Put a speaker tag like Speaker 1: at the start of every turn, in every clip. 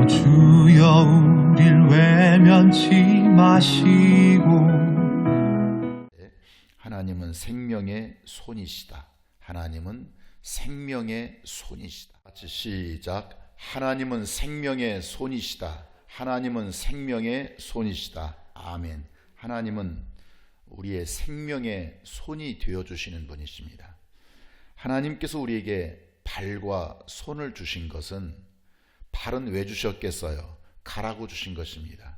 Speaker 1: 주여 우릴 외면치 마시고.
Speaker 2: 하나님은 생명의 손이시다. 하나님은 생명의 손이시다. 같이 시작. 하나님은 생명의 손이시다. 하나님은 생명의 손이시다. 아멘. 하나님은 우리의 생명의 손이 되어주시는 분이십니다. 하나님께서 우리에게 발과 손을 주신 것은, 발은 왜 주셨겠어요? 가라고 주신 것입니다.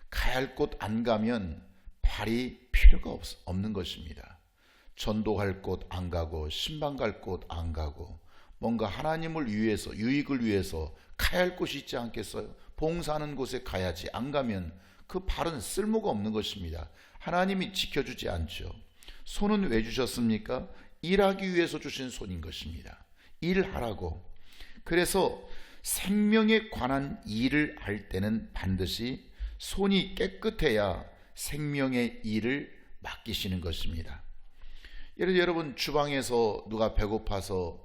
Speaker 2: 가야 할 곳 안 가면 발이 필요가 없는 것입니다. 전도할 곳 안 가고 신방 갈 곳 안 가고 뭔가 하나님을 위해서, 유익을 위해서 가야 할 곳이 있지 않겠어요? 봉사하는 곳에 가야지. 안 가면 그 발은 쓸모가 없는 것입니다. 하나님이 지켜주지 않죠. 손은 왜 주셨습니까? 일하기 위해서 주신 손인 것입니다. 일하라고. 그래서 생명에 관한 일을 할 때는 반드시 손이 깨끗해야 생명의 일을 맡기시는 것입니다. 예를 들어 여러분, 주방에서 누가 배고파서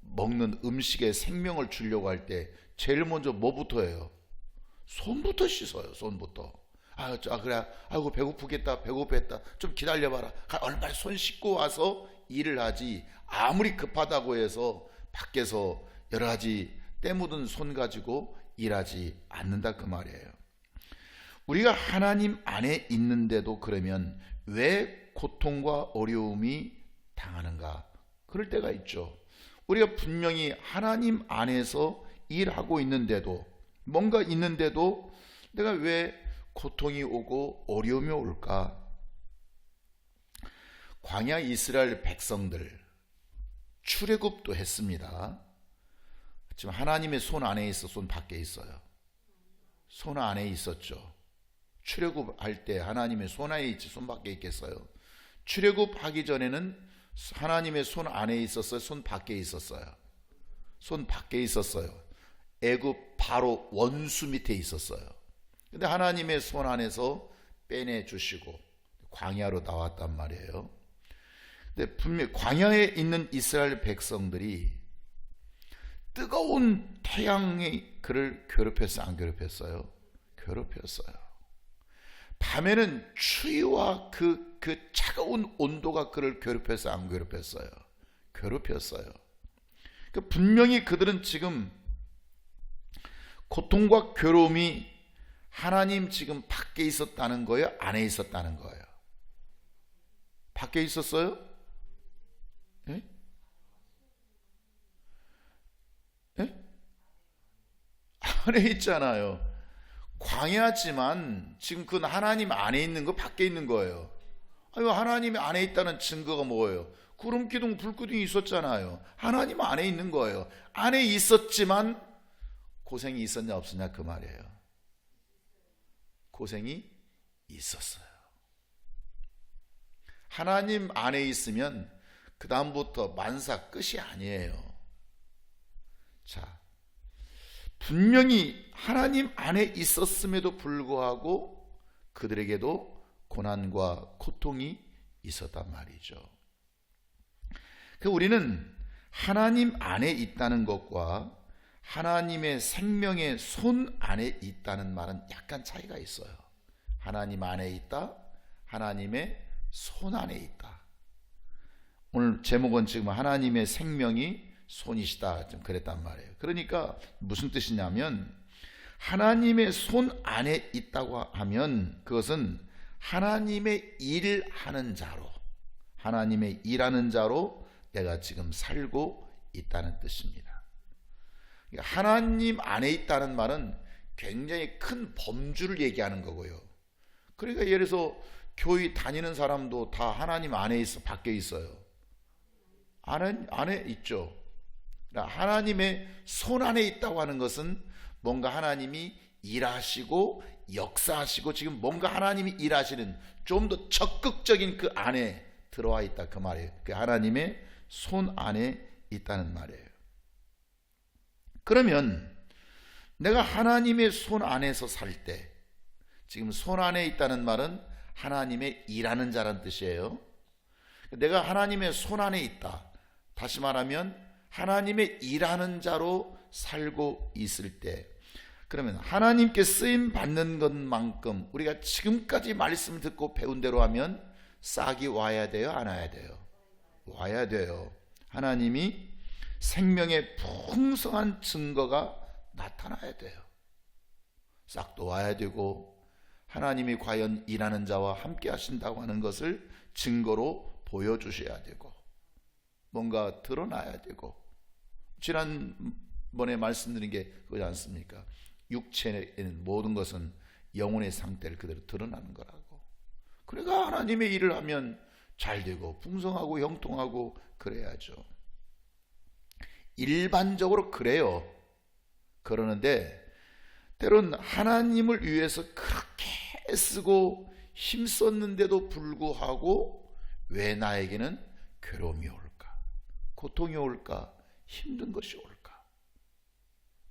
Speaker 2: 먹는 음식에 생명을 주려고 할 때 제일 먼저 뭐부터 해요? 손부터 씻어요. 손부터. 그래. 아이고 배고프겠다. 배고팠다. 좀 기다려봐라. 얼마나 손 씻고 와서 일을 하지. 아무리 급하다고 해서 밖에서 여러 가지 때 묻은 손 가지고 일하지 않는다, 그 말이에요. 우리가 하나님 안에 있는데도 그러면 왜 고통과 어려움이 당하는가? 그럴 때가 있죠. 우리가 분명히 하나님 안에서 일하고 있는데도, 뭔가 있는데도 내가 왜 고통이 오고 어려움이 올까? 광야 이스라엘 백성들 출애굽도 했습니다. 지금 하나님의 손 안에 있어, 손 밖에 있어요? 손 안에 있었죠. 출애굽할 때 하나님의 손 안에 있지 손 밖에 있겠어요? 출애굽하기 전에는 하나님의 손 안에 있었어요? 손 밖에 있었어요? 손 밖에 있었어요. 애굽 바로 원수 밑에 있었어요. 근데 하나님의 손 안에서 빼내주시고 광야로 나왔단 말이에요. 근데 분명히 광야에 있는 이스라엘 백성들이 뜨거운 태양이 그를 괴롭혔어요? 안 괴롭혔어요? 괴롭혔어요. 밤에는 추위와 그 차가운 온도가 그를 괴롭혔어요? 안 괴롭혔어요? 괴롭혔어요. 그러니까 분명히 그들은 지금 고통과 괴로움이 하나님 지금 밖에 있었다는 거예요? 안에 있었다는 거예요? 밖에 있었어요? 예? 예? 안에 있잖아요. 광야지만 지금 그건 하나님 안에 있는 거, 밖에 있는 거예요. 아니, 하나님 안에 있다는 증거가 뭐예요? 구름 기둥, 불 기둥이 있었잖아요. 하나님 안에 있는 거예요. 안에 있었지만 고생이 있었냐 없었냐, 그 말이에요. 고생이 있었어요. 하나님 안에 있으면 그 다음부터 만사 끝이 아니에요. 자, 분명히 하나님 안에 있었음에도 불구하고 그들에게도 고난과 고통이 있었단 말이죠. 우리는 하나님 안에 있다는 것과 하나님의 생명의 손 안에 있다는 말은 약간 차이가 있어요. 하나님 안에 있다, 하나님의 손 안에 있다. 오늘 제목은 지금 하나님의 생명이 손이시다, 좀 그랬단 말이에요. 그러니까 무슨 뜻이냐면, 하나님의 손 안에 있다고 하면 그것은 하나님의 일하는 자로, 하나님의 일하는 자로 내가 지금 살고 있다는 뜻입니다. 하나님 안에 있다는 말은 굉장히 큰 범주를 얘기하는 거고요. 그러니까 예를 들어서 교회 다니는 사람도 다 하나님 안에 있어, 밖에 있어요? 안에 있죠. 하나님의 손 안에 있다고 하는 것은 뭔가 하나님이 일하시고 역사하시고 지금 뭔가 하나님이 일하시는 좀 더 적극적인 그 안에 들어와 있다, 그 말이에요. 그 하나님의 손 안에 있다는 말이에요. 그러면 내가 하나님의 손 안에서 살 때, 지금 손 안에 있다는 말은 하나님의 일하는 자란 뜻이에요. 내가 하나님의 손 안에 있다, 다시 말하면 하나님의 일하는 자로 살고 있을 때 그러면 하나님께 쓰임 받는 것만큼 우리가 지금까지 말씀 듣고 배운 대로 하면 싹이 와야 돼요, 안 와야 돼요? 와야 돼요. 하나님이 생명의 풍성한 증거가 나타나야 돼요. 싹도 와야 되고 하나님이 과연 일하는 자와 함께 하신다고 하는 것을 증거로 보여주셔야 되고 뭔가 드러나야 되고, 지난번에 말씀드린 게 그거지 않습니까? 육체에는 모든 것은 영혼의 상태를 그대로 드러나는 거라고. 그러니까 하나님의 일을 하면 잘 되고 풍성하고 형통하고 그래야죠. 일반적으로 그래요. 그러는데 때론 하나님을 위해서 그렇게 애쓰고 힘썼는데도 불구하고 왜 나에게는 괴로움이 올까? 고통이 올까? 힘든 것이 올까?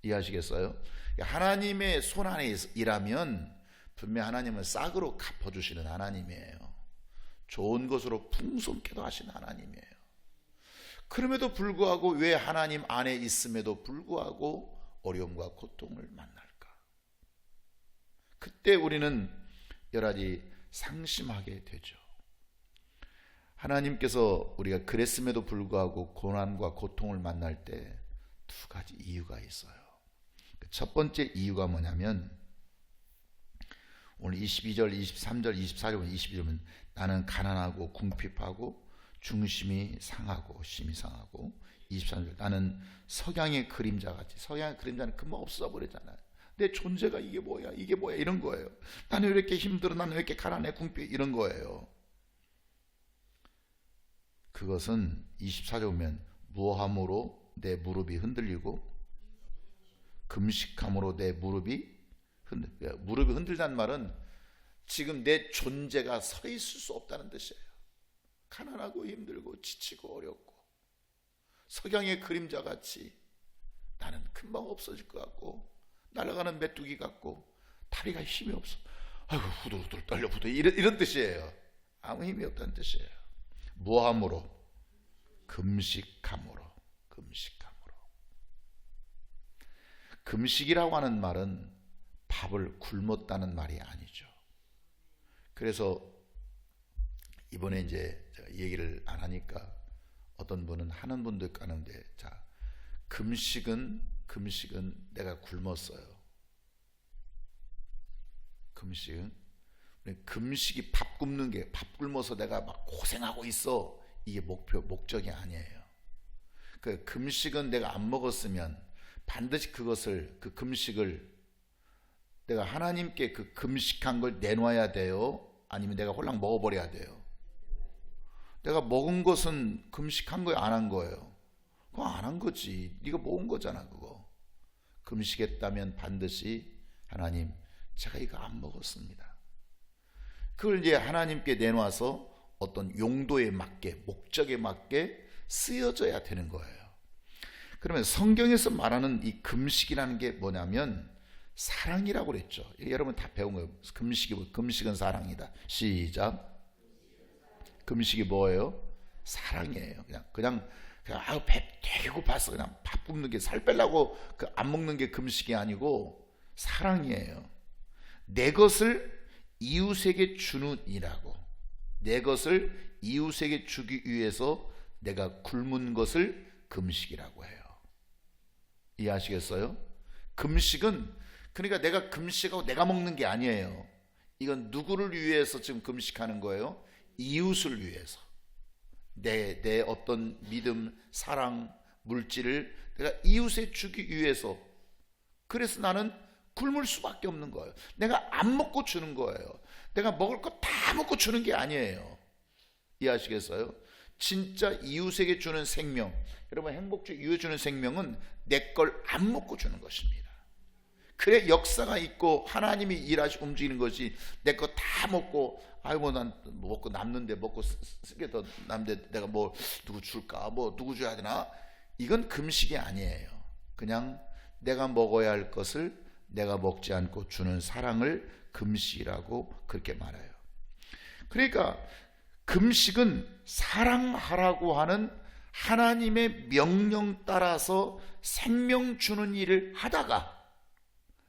Speaker 2: 이해하시겠어요? 하나님의 손 안에 일하면 분명 하나님은 싹으로 갚아주시는 하나님이에요. 좋은 것으로 풍성케도 하신 하나님이에요. 그럼에도 불구하고 왜 하나님 안에 있음에도 불구하고 어려움과 고통을 만날까? 그때 우리는 여러 가지 상심하게 되죠. 하나님께서 우리가 그랬음에도 불구하고 고난과 고통을 만날 때 두 가지 이유가 있어요. 첫 번째 이유가 뭐냐면 오늘 22절, 23절, 24절, 22절은 나는 가난하고 궁핍하고 중심이 상하고 심이 상하고, 23절 나는 석양의 그림자같이, 석양의 그림자는 금방 없어버리잖아요. 내 존재가 이게 뭐야 이런 거예요. 나는 왜 이렇게 힘들어, 나는 왜 이렇게 가난해, 궁핍, 이런 거예요. 그것은 24절 보면 무함으로 내 무릎이 흔들리고 금식함으로 내 무릎이 흔들다는 말은 지금 내 존재가 서 있을 수 없다는 뜻이에요. 가난하고 힘들고 지치고 어렵고 석양의 그림자같이 나는 금방 없어질 것 같고 날아가는 메뚜기 같고 다리가 힘이 없어. 아이고 후들후들 떨려 이런 뜻이에요. 아무 힘이 없다는 뜻이에요. 무함으로 금식함으로. 금식이라고 하는 말은 밥을 굶었다는 말이 아니죠. 그래서 이번에 이제 제가 얘기를 안 하니까 어떤 분은 하는 분도 있는데, 자, 금식은 내가 굶었어요. 금식이 밥 굶는 게, 밥 굶어서 내가 막 고생하고 있어, 이게 목적이 아니에요. 그 금식은 내가 안 먹었으면 반드시 그 금식을 내가 하나님께 그 금식한 걸 내놔야 돼요? 아니면 내가 홀랑 먹어버려야 돼요? 내가 먹은 것은 금식한 거예요, 안 한 거예요? 그거 안 한 거지. 네가 먹은 거잖아. 그거 금식했다면 반드시 하나님, 제가 이거 안 먹었습니다. 그걸 이제 하나님께 내놔서 어떤 용도에 맞게, 목적에 맞게 쓰여져야 되는 거예요. 그러면 성경에서 말하는 이 금식이라는 게 뭐냐면 사랑이라고 그랬죠. 여러분 다 배운 거예요. 금식은 사랑이다. 시작. 금식이 뭐예요? 사랑이에요. 그냥 배 되게 고파서 그냥 밥 굶는 게, 살 빼려고 안 먹는 게 금식이 아니고 사랑이에요. 내 것을 이웃에게 주는 이라고. 내 것을 이웃에게 주기 위해서 내가 굶은 것을 금식이라고 해요. 이해하시겠어요? 금식은 그러니까 내가 금식하고 내가 먹는 게 아니에요. 이건 누구를 위해서 지금 금식하는 거예요? 이웃을 위해서. 내 어떤 믿음, 사랑, 물질을 내가 이웃에 주기 위해서. 그래서 나는 굶을 수밖에 없는 거예요. 내가 안 먹고 주는 거예요. 내가 먹을 거 다 먹고 주는 게 아니에요. 이해하시겠어요? 진짜 이웃에게 주는 생명, 여러분 행복주의 이웃에 주는 생명은 내 걸 안 먹고 주는 것입니다. 그래 역사가 있고 하나님이 일하시 움직이는 것이, 내 거 다 먹고 아이고 난 먹고 남는데, 먹고 쓰게 더 남는데 내가 뭐 누구 줄까, 뭐 누구 줘야 되나, 이건 금식이 아니에요. 그냥 내가 먹어야 할 것을 내가 먹지 않고 주는 사랑을 금식이라고 그렇게 말해요. 그러니까 금식은 사랑하라고 하는 하나님의 명령 따라서 생명 주는 일을 하다가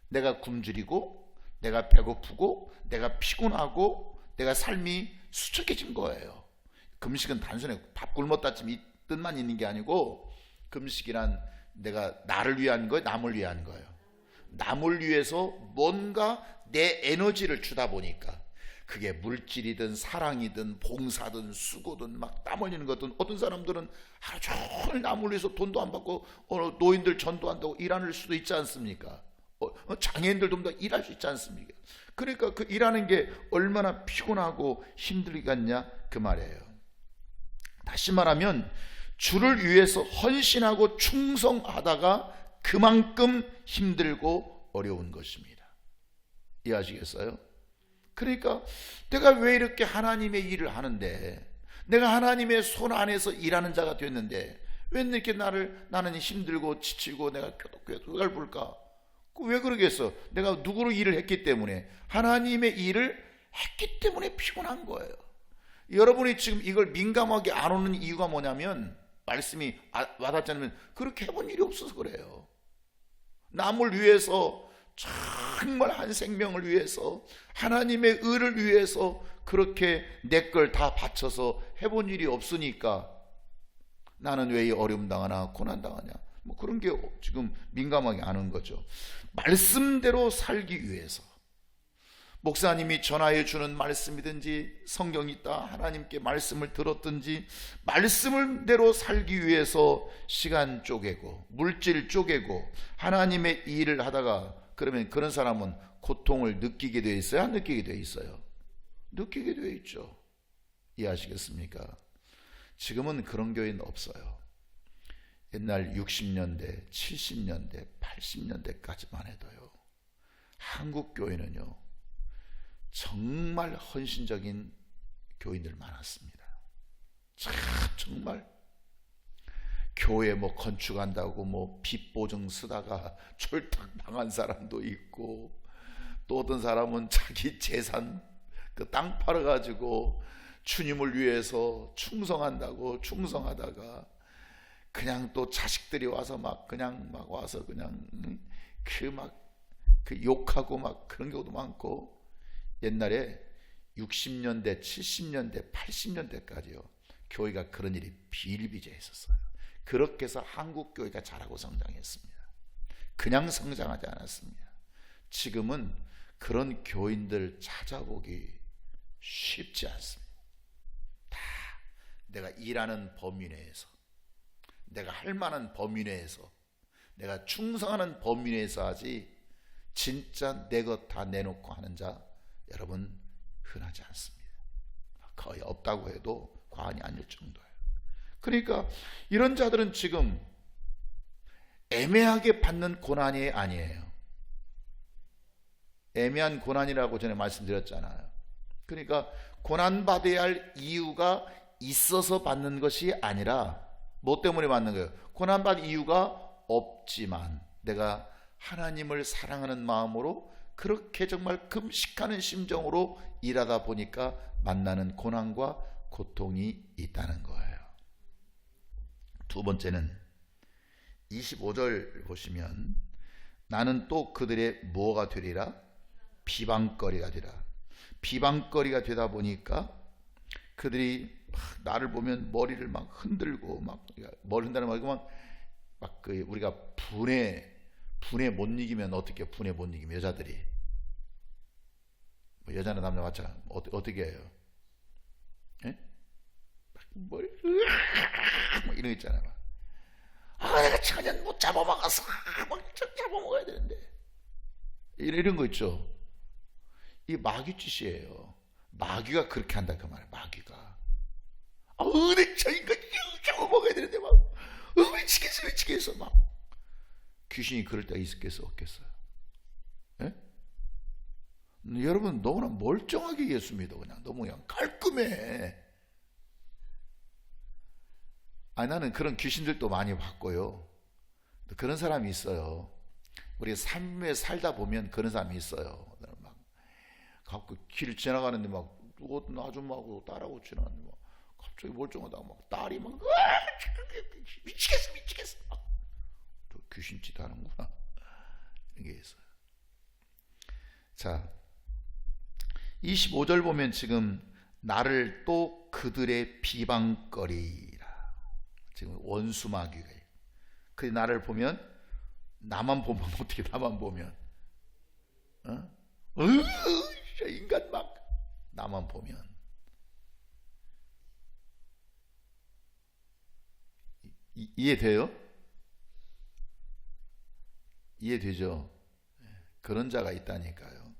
Speaker 2: 내가 굶주리고 내가 배고프고 내가 피곤하고 내가 삶이 수척해진 거예요. 금식은 단순히 밥 굶었다쯤 이 뜻만 있는 게 아니고, 금식이란 내가 나를 위한 거예요, 남을 위한 거예요. 남을 위해서 뭔가 내 에너지를 주다 보니까, 그게 물질이든 사랑이든 봉사든 수고든 막 땀 흘리는 거든, 어떤 사람들은 하루 종일 남을 위해서 돈도 안 받고 노인들 전도한다고 일하는 수도 있지 않습니까? 장애인들도 다 일할 수 있지 않습니까? 그러니까 그 일하는 게 얼마나 피곤하고 힘들겠냐 그 말이에요. 다시 말하면 주를 위해서 헌신하고 충성하다가 그만큼 힘들고 어려운 것입니다. 이해하시겠어요? 그러니까 내가 왜 이렇게 하나님의 일을 하는데, 내가 하나님의 손 안에서 일하는 자가 됐는데 왜 이렇게 나는 힘들고 지치고 내가 꽐볼까? 왜 그러겠어? 내가 누구로 일을 했기 때문에, 하나님의 일을 했기 때문에 피곤한 거예요. 여러분이 지금 이걸 민감하게 안 오는 이유가 뭐냐면, 말씀이 와닿지 않으면 그렇게 해본 일이 없어서 그래요. 남을 위해서, 정말 한 생명을 위해서, 하나님의 의를 위해서 그렇게 내 걸 다 바쳐서 해본 일이 없으니까 나는 왜 이 어려움 당하나 고난 당하냐, 뭐 그런 게 지금 민감하게 안 오는 거죠. 말씀대로 살기 위해서, 목사님이 전하해 주는 말씀이든지 성경이 있다 하나님께 말씀을 들었든지, 말씀대로 살기 위해서 시간 쪼개고 물질 쪼개고 하나님의 일을 하다가, 그러면 그런 사람은 고통을 느끼게 되어 있어요? 안 느끼게 되어 있어요? 느끼게 되어 있죠. 이해하시겠습니까? 지금은 그런 교회는 없어요. 옛날 60년대, 70년대, 80년대까지만 해도요, 한국 교회는요 정말 헌신적인 교인들 많았습니다. 정말 교회 뭐 건축한다고 뭐 빚 보증 쓰다가 철탁 당한 사람도 있고, 또 어떤 사람은 자기 재산 그 땅 팔아가지고 주님을 위해서 충성한다고 충성하다가 그냥 또 자식들이 와서 막 그냥 막 와서 그냥 그 욕하고 막 그런 경우도 많고, 옛날에 60년대, 70년대, 80년대까지요 교회가 그런 일이 비일비재했었어요. 그렇게 해서 한국 교회가 자라고 성장했습니다. 그냥 성장하지 않았습니다. 지금은 그런 교인들 찾아보기 쉽지 않습니다. 다 내가 일하는 범위 내에서, 내가 할 만한 범위 내에서, 내가 충성하는 범위 내에서 하지, 진짜 내 것 다 내놓고 하는 자 여러분 흔하지 않습니다. 거의 없다고 해도 과언이 아닐 정도예요. 그러니까 이런 자들은 지금 애매하게 받는 고난이 아니에요. 애매한 고난이라고 전에 말씀드렸잖아요. 그러니까 고난받아야 할 이유가 있어서 받는 것이 아니라, 뭐 때문에 받는 거예요? 고난받을 이유가 없지만 내가 하나님을 사랑하는 마음으로 그렇게 정말 금식하는 심정으로 일하다 보니까 만나는 고난과 고통이 있다는 거예요. 두 번째는 25절 보시면, 나는 또 그들의 뭐가 되리라? 비방거리가 되리라. 비방거리가 되다 보니까 그들이 막 나를 보면 머리를 막 흔들고, 막 머리 흔드는 말고 막 그 우리가 분에 못 이기면 어떻게, 분에 못 이기면 여자들이 뭐 여자나 남자 마찬가지 어떻게 해요? 예? 머리 뭐 이런 거 있잖아요. 내가 천연 못 잡아먹어서 막 잡아먹어야 되는데, 이런 거 있죠. 이 마귀짓이에요. 마귀가 그렇게 한다 그 말이에요. 마귀가 내 저인가 잡아먹어야 되는데 막 미치겠어 막. 귀신이 그럴 때가 있겠어 없겠어요? 예? 여러분 너무나 멀쩡하게 예수 믿어. 그냥 너무 그냥 깔끔해. 나는 그런 귀신들도 많이 봤고요. 그런 사람이 있어요. 우리 삶에 살다 보면 그런 사람이 있어요. 막 가끔 길 지나가는데 막 어떤 아줌마하고 딸하고 지나가는데 막 갑자기 멀쩡하다가 막 딸이 막 미치겠어 막 귀신짓 하는구나, 이런 게 있어요. 자, 25절 보면 지금 나를 또 그들의 비방거리라. 지금 원수 마귀가. 그 나를 보면, 나만 보면 어떻게, 나만 보면 인간 막 나만 보면 이해돼요? 이해되죠? 그런 자가 있다니까요.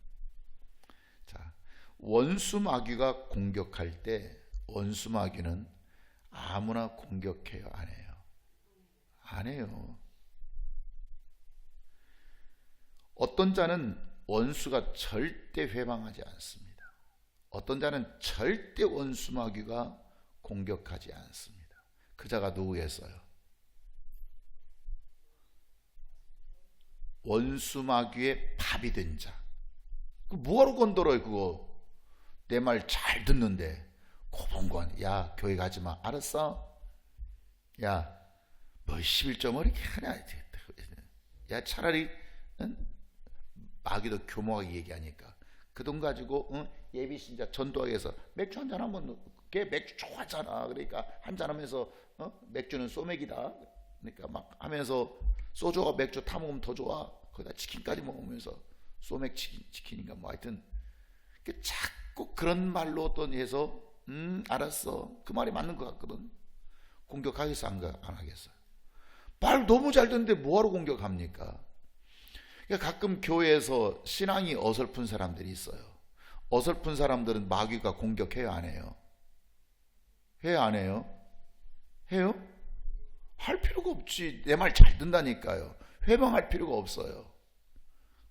Speaker 2: 자, 원수 마귀가 공격할 때 원수 마귀는 아무나 공격해요? 안 해요? 안 해요. 어떤 자는 원수가 절대 회방하지 않습니다. 어떤 자는 절대 원수 마귀가 공격하지 않습니다. 그 자가 누구겠어요? 원수 마귀의 밥이 된 자. 뭐하러 건드려요 그거? 내 말 잘 듣는데 고분고한, 야 교회 가지 마. 알았어? 야 뭐 11.5 이렇게 하냐. 야 차라리 마귀도 교묘하게 얘기하니까 그 돈 가지고 예비신자 전도하기 위해서 맥주 한잔 하면 걔 맥주 좋아하잖아. 그러니까 한잔 하면서 맥주는 소맥이다. 그러니까 막 하면서 소주와 맥주 타 먹으면 더 좋아. 거기다 치킨까지 먹으면서 소맥 치킨인가 뭐 하여튼 자꾸 그런 말로 또 해서 알았어. 그 말이 맞는 것 같거든. 공격하겠어 안 하겠어요? 말 너무 잘 듣는데 뭐하러 공격합니까? 그러니까 가끔 교회에서 신앙이 어설픈 사람들이 있어요. 어설픈 사람들은 마귀가 공격해요 안 해요? 해요 안 해요? 해요? 할 필요가 없지. 내 말 잘 듣는다니까요. 회방할 필요가 없어요.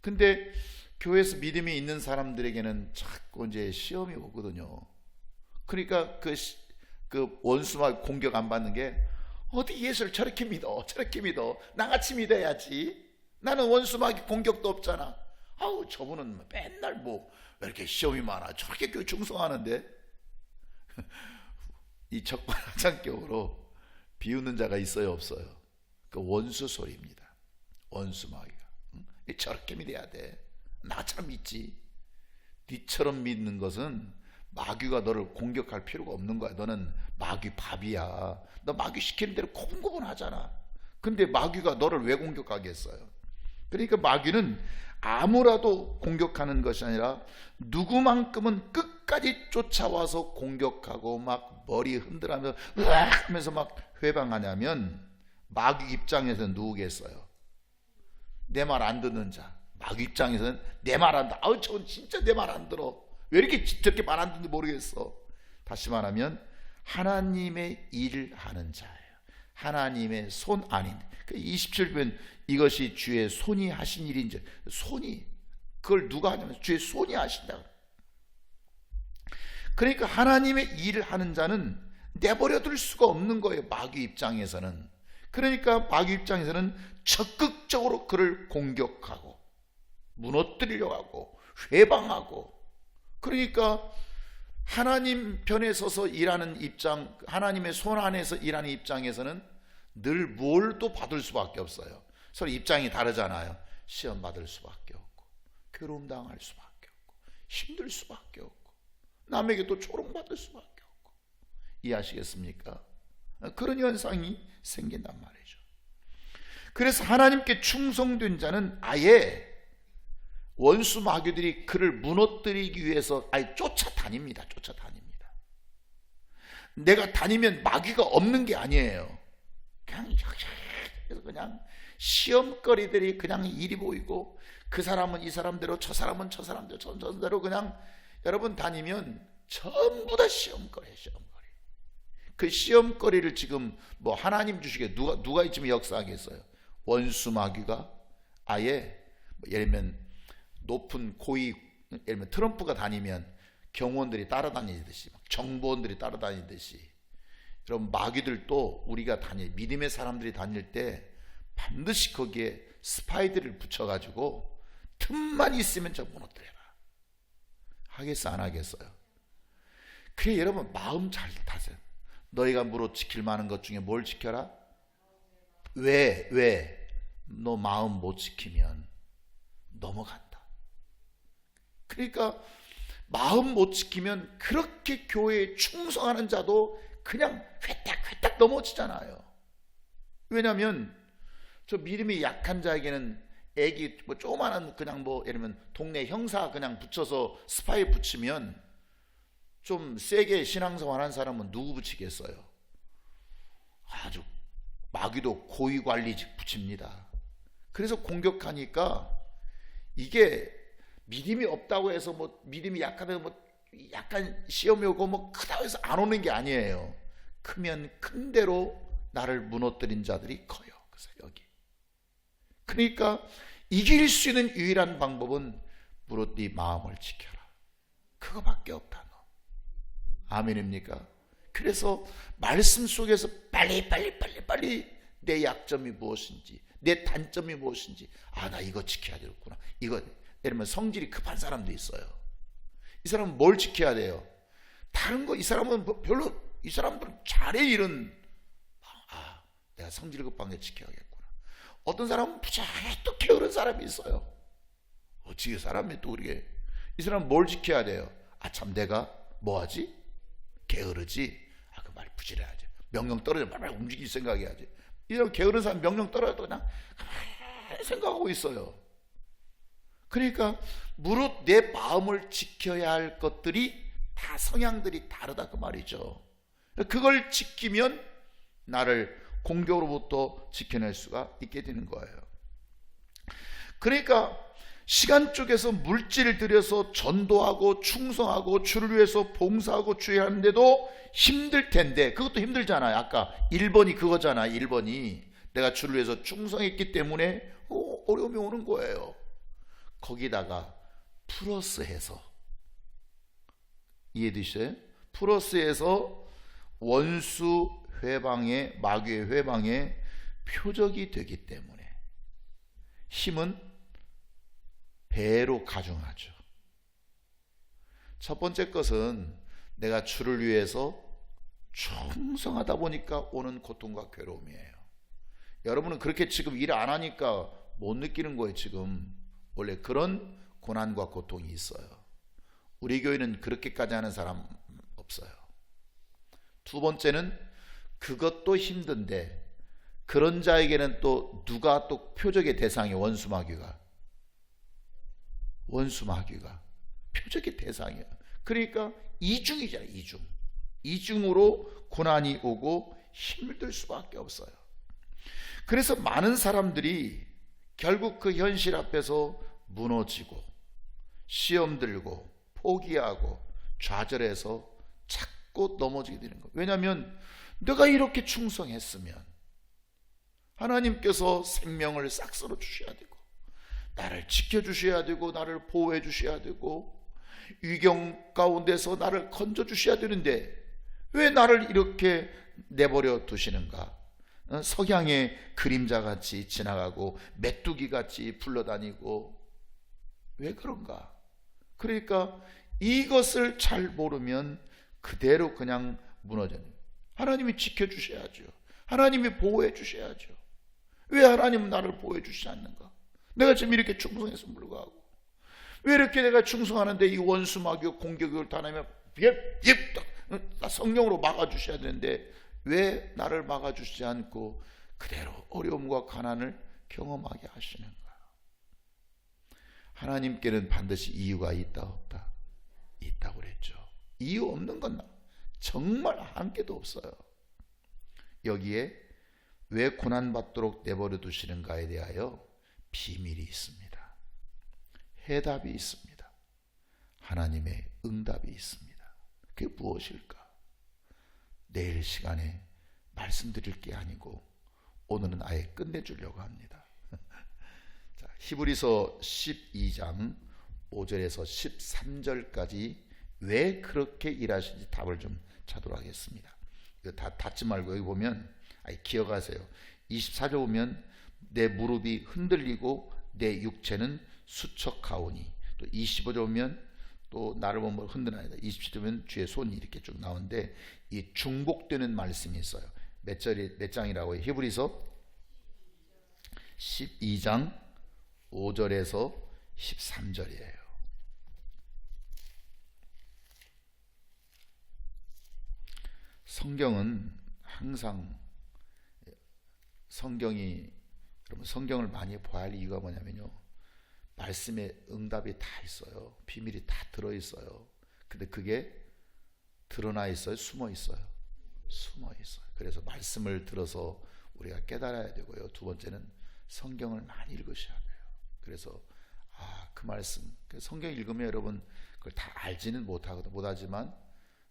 Speaker 2: 근데 교회에서 믿음이 있는 사람들에게는 자꾸 이제 시험이 오거든요. 그러니까 그 원수만 공격 안 받는 게, 어디 예수를 저렇게 믿어 저렇게 믿어, 나같이 믿어야지. 나는 원수마귀 공격도 없잖아. 아우 저분은 맨날 뭐 왜 이렇게 시험이 많아, 저렇게 교회 충성하는데. 이 적반하장격으로 비웃는 자가 있어요 없어요? 그 원수 소리입니다. 원수 마귀가 저렇게 믿어야 돼, 나처럼 믿지. 니처럼 믿는 것은 마귀가 너를 공격할 필요가 없는 거야. 너는 마귀 밥이야. 너 마귀 시키는 대로 고분고분 하잖아. 근데 마귀가 너를 왜 공격하겠어요? 그러니까 마귀는 아무라도 공격하는 것이 아니라 누구만큼은 끝까지 쫓아와서 공격하고 막 머리 흔들하면서 으악 하면서 막 회방하냐면, 마귀 입장에서는 누구겠어요? 내 말 안 듣는 자. 마귀 입장에서는 내 말 안 듣어. 아우 저건 진짜 내 말 안 들어. 왜 이렇게 저렇게 말 안 듣는지 모르겠어. 다시 말하면 하나님의 일을 하는 자예요. 하나님의 손 아닌. 27편 이것이 주의 손이 하신 일인지, 손이, 그걸 누가 하냐면 주의 손이 하신다. 그러니까 하나님의 일을 하는 자는 내버려 둘 수가 없는 거예요, 마귀 입장에서는. 그러니까 마귀 입장에서는 적극적으로 그를 공격하고 무너뜨리려고 하고 회방하고. 그러니까 하나님 편에 서서 일하는 입장, 하나님의 손 안에서 일하는 입장에서는 늘 뭘 또 받을 수밖에 없어요. 서로 입장이 다르잖아요. 시험 받을 수밖에 없고, 괴로움 당할 수밖에 없고, 힘들 수밖에 없고, 남에게 또 조롱받을 수밖에 없고. 이해하시겠습니까? 그런 현상이 생긴단 말이죠. 그래서 하나님께 충성된 자는 아예 원수 마귀들이 그를 무너뜨리기 위해서 아예 쫓아다닙니다. 쫓아다닙니다. 내가 다니면 마귀가 없는 게 아니에요. 그냥 시험거리들이 그냥 일이 보이고, 그 사람은 이 사람대로, 저 사람은 저 사람대로, 저대로 그냥 여러분 다니면 전부 다 시험거리예요. 시험거리. 그 시험거리를 지금 뭐 하나님 주시게 누가 이쯤에 역사하겠어요? 원수 마귀가 아예 예를 들면 높은 고위, 예를 들면 트럼프가 다니면 경호원들이 따라다니듯이, 정보원들이 따라다니듯이, 여러분 마귀들도 우리가 믿음의 사람들이 다닐 때 반드시 거기에 스파이들을 붙여가지고 틈만 있으면 저 무너뜨려라. 하겠어 안 하겠어요? 그래 여러분 마음 잘 타세요. 너희가 무릇 지킬 만한 것 중에 뭘 지켜라? 왜? 너 마음 못 지키면 넘어간다. 그러니까 마음 못 지키면 그렇게 교회에 충성하는 자도 그냥 회딱 넘어지잖아요. 왜냐하면 저 믿음이 약한 자에게는 애기 뭐 조그마한 그냥 뭐 예를 들면 동네 형사 그냥 붙여서 스파이 붙이면 좀 세게 신앙생활 한 사람은 누구 붙이겠어요? 아주 마귀도 고위관리직 붙입니다. 그래서 공격하니까 이게 믿음이 없다고 해서 뭐 믿음이 약하면 뭐 약간 시험이 오고 뭐 크다고 해서 안 오는 게 아니에요. 크면 큰 대로 나를 무너뜨린 자들이 커요. 그래서 여기 그러니까 이길 수 있는 유일한 방법은 무릇 네 마음을 지켜라. 그거밖에 없다. 너. 아멘입니까? 그래서 말씀 속에서 빨리 내 약점이 무엇인지 내 단점이 무엇인지 나 이거 지켜야 되겠구나. 이거 예를 들면 성질이 급한 사람도 있어요. 이 사람은 뭘 지켜야 돼요? 다른 거 이 사람은 별로 이 사람들은 잘해 일은 내가 성질 급한 게 지켜야겠구나. 어떤 사람은 무지하게 또 게으른 사람이 있어요. 어찌게 사람이 또 그렇게 이 사람은 뭘 지켜야 돼요? 참 내가 뭐하지? 게으르지? 그 말 부지런해야지. 명령 떨어져 빨리 움직일 생각해야지. 이 사람 게으른 사람 명령 떨어져도 그냥 가만히 생각하고 있어요. 그러니까 무릇 내 마음을 지켜야 할 것들이 다 성향들이 다르다 그 말이죠. 그걸 지키면 나를 공격으로부터 지켜낼 수가 있게 되는 거예요. 그러니까 시간 쪽에서 물질을 들여서 전도하고 충성하고 주를 위해서 봉사하고 주의하는데도 힘들 텐데 그것도 힘들잖아요. 아까 1번이 그거잖아. 1번이 내가 주를 위해서 충성했기 때문에 어려움이 오는 거예요. 거기다가 플러스해서 이해되셔요? 플러스해서 원수 회방에 마귀의 회방에 표적이 되기 때문에 힘은 배로 가중하죠. 첫 번째 것은 내가 주를 위해서 충성하다 보니까 오는 고통과 괴로움이에요. 여러분은 그렇게 지금 일 안 하니까 못 느끼는 거예요. 지금 원래 그런 고난과 고통이 있어요. 우리 교회는 그렇게까지 하는 사람 없어요. 두 번째는 그것도 힘든데 그런 자에게는 또 누가 또 표적의 대상이 원수마귀가 표적의 대상이에요. 그러니까 이중이잖아요. 이중으로 고난이 오고 힘들 수밖에 없어요. 그래서 많은 사람들이 결국 그 현실 앞에서 무너지고 시험 들고 포기하고 좌절해서 자꾸 넘어지게 되는 거예요. 왜냐하면 내가 이렇게 충성했으면 하나님께서 생명을 싹쓸어 주셔야 되고 나를 지켜주셔야 되고 나를 보호해 주셔야 되고 위경 가운데서 나를 건져 주셔야 되는데 왜 나를 이렇게 내버려 두시는가? 석양의 그림자같이 지나가고 메뚜기같이 불러다니고 왜 그런가? 그러니까 이것을 잘 모르면 그대로 그냥 무너져요. 하나님이 지켜주셔야죠. 하나님이 보호해 주셔야죠. 왜 하나님은 나를 보호해 주시지 않는가? 내가 지금 이렇게 충성해서 불구하고 왜 이렇게 내가 충성하는데 이 원수 마귀 공격을 당하면 성령으로 막아주셔야 되는데 왜 나를 막아주시지 않고 그대로 어려움과 가난을 경험하게 하시는가? 하나님께는 반드시 이유가 있다 없다? 있다고 그랬죠. 이유 없는 건 정말 한 개도 없어요. 여기에 왜 고난받도록 내버려 두시는가에 대하여 비밀이 있습니다. 해답이 있습니다. 하나님의 응답이 있습니다. 그게 무엇일까? 내일 시간에 말씀드릴 게 아니고 오늘은 아예 끝내주려고 합니다. 자, 히브리서 12장 5절에서 13절까지 왜 그렇게 일하시는지 답을 좀 찾도록 하겠습니다. 이거 다 닫지 말고 여기 보면 기억하세요. 24절 보면 내 무릎이 흔들리고 내 육체는 수척하오니, 또 25절 보면 또 나를 보면 흔드나이다. 27절 보면 주의 손이 이렇게 쭉 나오는데 이 중복되는 말씀이 있어요. 몇 장이라고 해요? 히브리서 12장 5절에서 13절이에요. 성경은 항상 여러분 성경을 많이 봐야 할 이유가 뭐냐면요, 말씀에 응답이 다 있어요. 비밀이 다 들어있어요. 근데 그게 드러나 있어요? 숨어 있어요? 숨어 있어요. 그래서 말씀을 들어서 우리가 깨달아야 되고요. 두 번째는 성경을 많이 읽으셔야 돼요. 그래서 그 말씀, 성경 읽으면 여러분 그걸 다 알지는 못하지만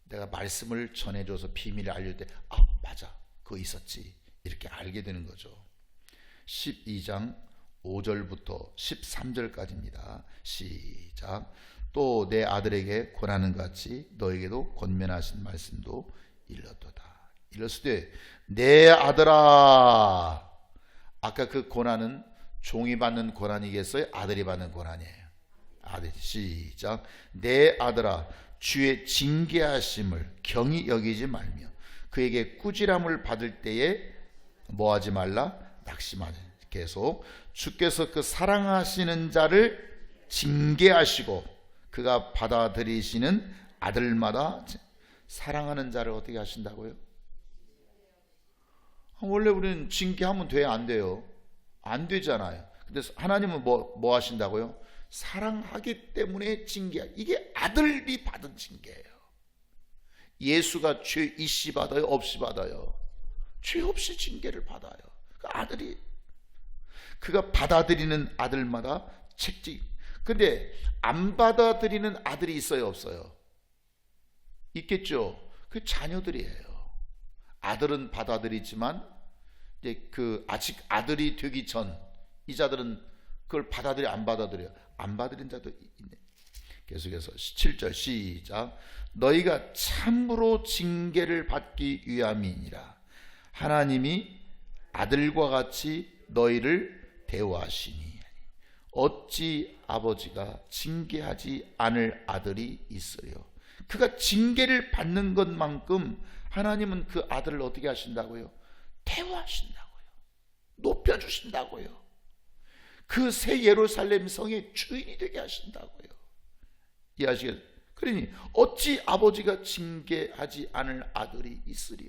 Speaker 2: 내가 말씀을 전해줘서 비밀을 알릴 때 맞아, 그거 있었지, 이렇게 알게 되는 거죠. 12장 5절부터 13절까지입니다. 시작. 또 내 아들에게 권하는 같이 너에게도 권면하신 말씀도 일렀도다. 이랬을 때 내 아들아, 아까 그 권한은 종이 받는 권한이겠어요? 아들이 받는 권한이에요. 아들. 시작. 내 아들아, 주의 징계하심을 경히 여기지 말며 그에게 꾸지람을 받을 때에 뭐하지 말라? 낙심하지. 계속 주께서 그 사랑하시는 자를 징계하시고 그가 받아들이시는 아들마다 사랑하는 자를 어떻게 하신다고요? 원래 우리는 징계하면 돼요? 안 돼요? 안 되잖아요. 근데 하나님은 뭐 하신다고요? 사랑하기 때문에 이게 아들이 받은 징계예요. 예수가 죄 있이 받아요? 없이 받아요? 죄 없이 징계를 받아요. 그 아들이, 그가 받아들이는 아들마다 책임. 근데 안 받아들이는 아들이 있어요, 없어요? 있겠죠. 그 자녀들이에요. 아들은 받아들이지만 이제 그 아직 아들이 되기 전 이 자들은 그걸 안 받아들여요. 안 받아들인 자도 있네. 계속해서 7절 시작. 너희가 참으로 징계를 받기 위함이니라. 하나님이 아들과 같이 너희를 대우하시니 어찌 아버지가 징계하지 않을 아들이 있어요. 그가 징계를 받는 것만큼 하나님은 그 아들을 어떻게 하신다고요? 대우하신다고요. 높여주신다고요. 그 새 예루살렘 성의 주인이 되게 하신다고요. 이해하시겠어요? 그러니 어찌 아버지가 징계하지 않을 아들이 있으리요.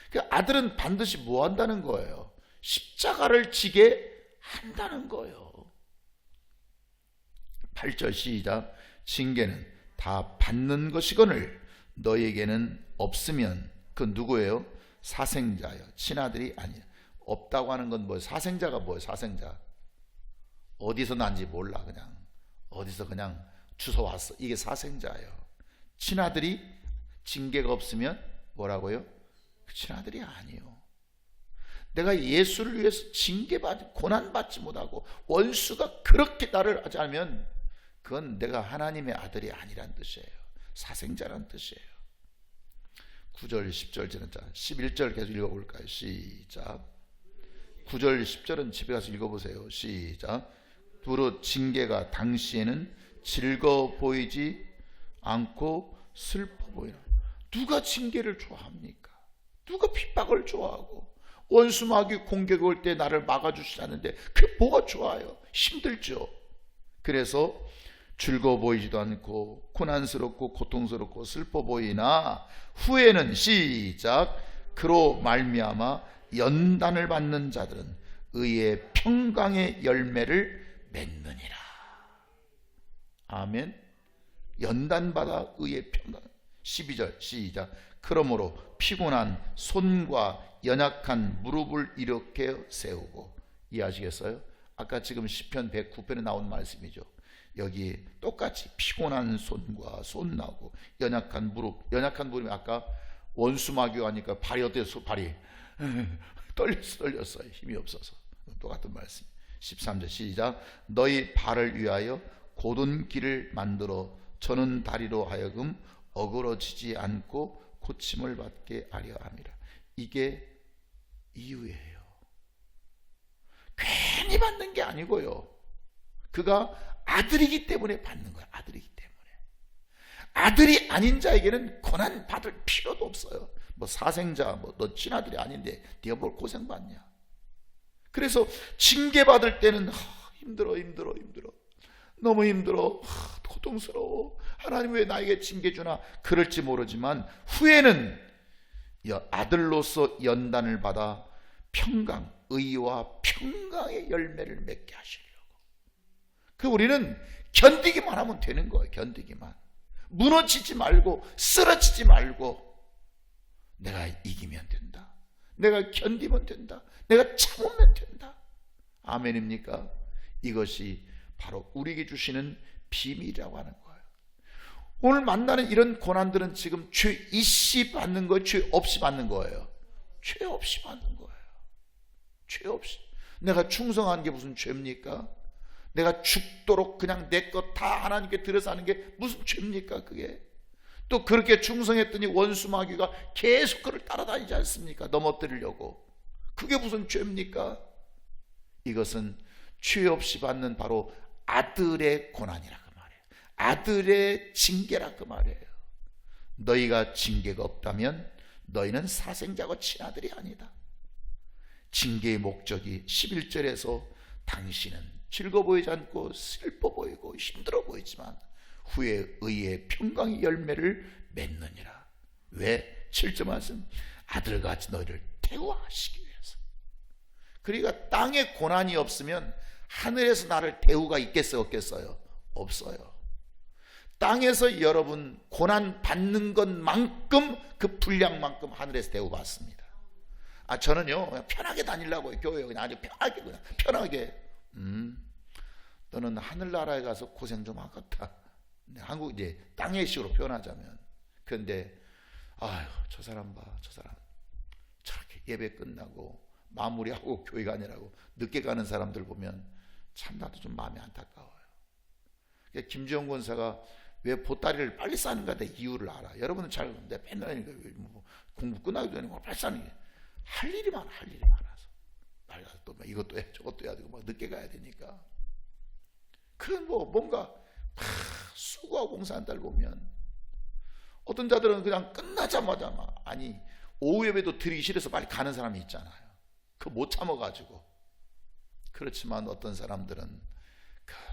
Speaker 2: 그 아들은 반드시 뭐 한다는 거예요? 십자가를 지게 한다는 거예요. 8절 시작. 징계는 다 받는 것이거늘 너에게는 없으면 그 누구예요? 사생자요. 친아들이 아니야. 없다고 하는 건 뭐예요? 사생자가 뭐예요? 사생자. 어디서 난지 몰라. 그냥 어디서 그냥 주워 왔어. 이게 사생자예요. 친아들이 징계가 없으면 뭐라고요? 친아들이 아니에요. 내가 예수를 위해서 징계받지, 고난받지 못하고 원수가 그렇게 나를 하지 않으면 그건 내가 하나님의 아들이 아니란 뜻이에요. 사생자란 뜻이에요. 9절 10절 저는 11절 계속 읽어볼까요? 시작. 9절 10절은 집에 가서 읽어보세요. 시작. 두루 징계가 당시에는 즐거워 보이지 않고 슬퍼 보이나. 누가 징계를 좋아합니까? 누가 핍박을 좋아하고 원수 마귀 공격 올 때 나를 막아주시지 않는데 그게 뭐가 좋아요? 힘들죠. 그래서 즐거워 보이지도 않고 고난스럽고 고통스럽고 슬퍼 보이나 후에는 시작. 그로 말미암아 연단을 받는 자들은 의의 평강의 열매를 맺느니라. 아멘. 연단받아 의의 평강. 12절 시작. 그러므로 피곤한 손과 연약한 무릎을 일으켜 세우고. 이해하시겠어요? 아까 지금 시편 109편에 나온 말씀이죠. 여기 똑같이 피곤한 손과 손 나오고 연약한 무릎. 연약한 무릎이 아까 원수 마귀가 하니까 발이 어때서? 발이 떨렸어요. 힘이 없어서. 똑같은 말씀. 13절 시작. 너희 발을 위하여 곧은 길을 만들어 저는 다리로 하여금 어그러지지 않고 고침을 받게 하려 함이라. 이게 이유예요. 괜히 받는 게 아니고요. 그가 아들이기 때문에 받는 거예요. 아들이기 때문에. 아들이 아닌 자에게는 고난 받을 필요도 없어요. 뭐 사생자, 너 친아들이 아닌데 네가 뭘 고생받냐. 그래서 징계받을 때는 힘들어. 너무 힘들어. 고통스러워. 하나님 왜 나에게 징계 주나. 그럴지 모르지만 후에는 아들로서 연단을 받아 평강, 의와 평강의 열매를 맺게 하시려고. 그 우리는 견디기만 하면 되는 거예요. 견디기만. 무너지지 말고 쓰러지지 말고 내가 이기면 된다. 내가 견디면 된다. 내가 참으면 된다. 아멘입니까? 이것이 바로 우리에게 주시는 비밀이라고 하는 거예요. 오늘 만나는 이런 고난들은 지금 죄 있이 받는 거예요? 죄 없이 받는 거예요? 죄 없이 받는 거예요. 죄 없이. 내가 충성하는 게 무슨 죄입니까? 내가 죽도록 그냥 내 것 다 하나님께 들여서 하는 게 무슨 죄입니까? 그게 또 그렇게 충성했더니 원수 마귀가 계속 그를 따라다니지 않습니까? 넘어뜨리려고. 그게 무슨 죄입니까? 이것은 죄 없이 받는 바로 아들의 고난이라 그 말이에요. 아들의 징계라 그 말이에요. 너희가 징계가 없다면 너희는 사생자고 친아들이 아니다. 징계의 목적이 11절에서 당신은 즐거워 보이지 않고 슬퍼 보이고 힘들어 보이지만 후에 의의 평강의 열매를 맺느니라. 왜? 7절 말씀, 아들같이 너희를 대우하시기 위해서. 그러니까 땅에 고난이 없으면 하늘에서 나를 대우가 있겠어요? 없겠어요? 없어요. 땅에서 여러분 고난 받는 것만큼 그 분량만큼 하늘에서 대우받습니다. 저는요 그냥 편하게 다니려고 해요. 교회 그냥 아주 편하게 그냥 편하게. 너는 하늘나라에 가서 고생 좀 하겠다. 한국 이제 땅의 식으로 표현하자면. 그런데 아유 저 사람 봐, 저 사람 저렇게 예배 끝나고 마무리하고 교회 가느라고 늦게 가는 사람들 보면 참 나도 좀 마음이 안타까워요. 김지영 권사가 왜 보따리를 빨리 싸는가 내 이유를 알아. 여러분은 잘 내 맨날 뭐 공부 끝나기 전에 뭐 빨리 싸는 게 할 일이 많아. 할 일이 많아서 빨리 가서 또 이것도 해 저것도 해야 되고 막 늦게 가야 되니까. 그런 뭐 뭔가 수고하고 공사한 딸 보면 어떤 자들은 그냥 끝나자마자 막 아니 오후 예배도 드리기 싫어서 빨리 가는 사람이 있잖아요. 그거 못 참아가지고. 그렇지만 어떤 사람들은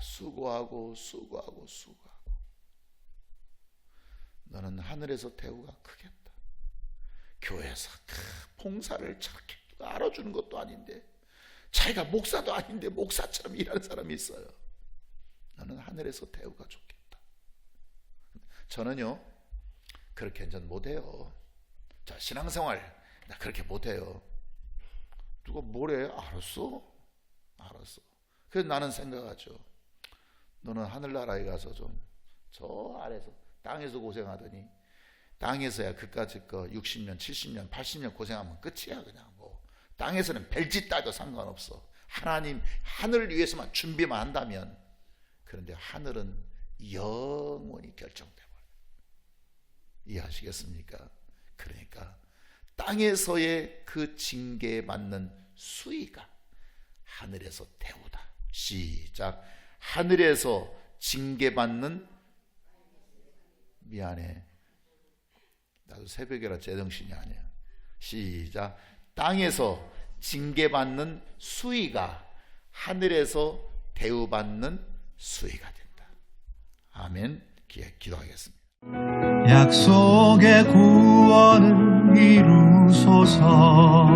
Speaker 2: 수고하고 너는 하늘에서 대우가 크겠다. 교회에서 봉사를 저렇게 알아주는 것도 아닌데 자기가 목사도 아닌데 목사처럼 일하는 사람이 있어요. 너는 하늘에서 대우가 좋겠다. 저는요 그렇게 전 못해요. 자, 신앙생활 나 그렇게 못해요. 누가 뭐래? 알았어. 그래서 나는 생각하죠. 너는 하늘나라에 가서 좀 저 아래서 땅에서 고생하더니 땅에서야 그까짓 거 60년 70년 80년 고생하면 끝이야. 그냥 뭐 땅에서는 별짓 따도 상관없어. 하나님 하늘을 위해서만 준비만 한다면. 그런데 하늘은 영원히 결정돼 버려요. 이해하시겠습니까? 그러니까 땅에서의 그 징계에 맞는 수위가 하늘에서 대우다. 시작. 하늘에서 징계받는 미안해 나도 새벽이라 제정신이 아니야. 시작. 땅에서 징계받는 수위가 하늘에서 대우받는 수위가 된다. 아멘. 기도하겠습니다.
Speaker 1: 약속의 구원을 이루소서.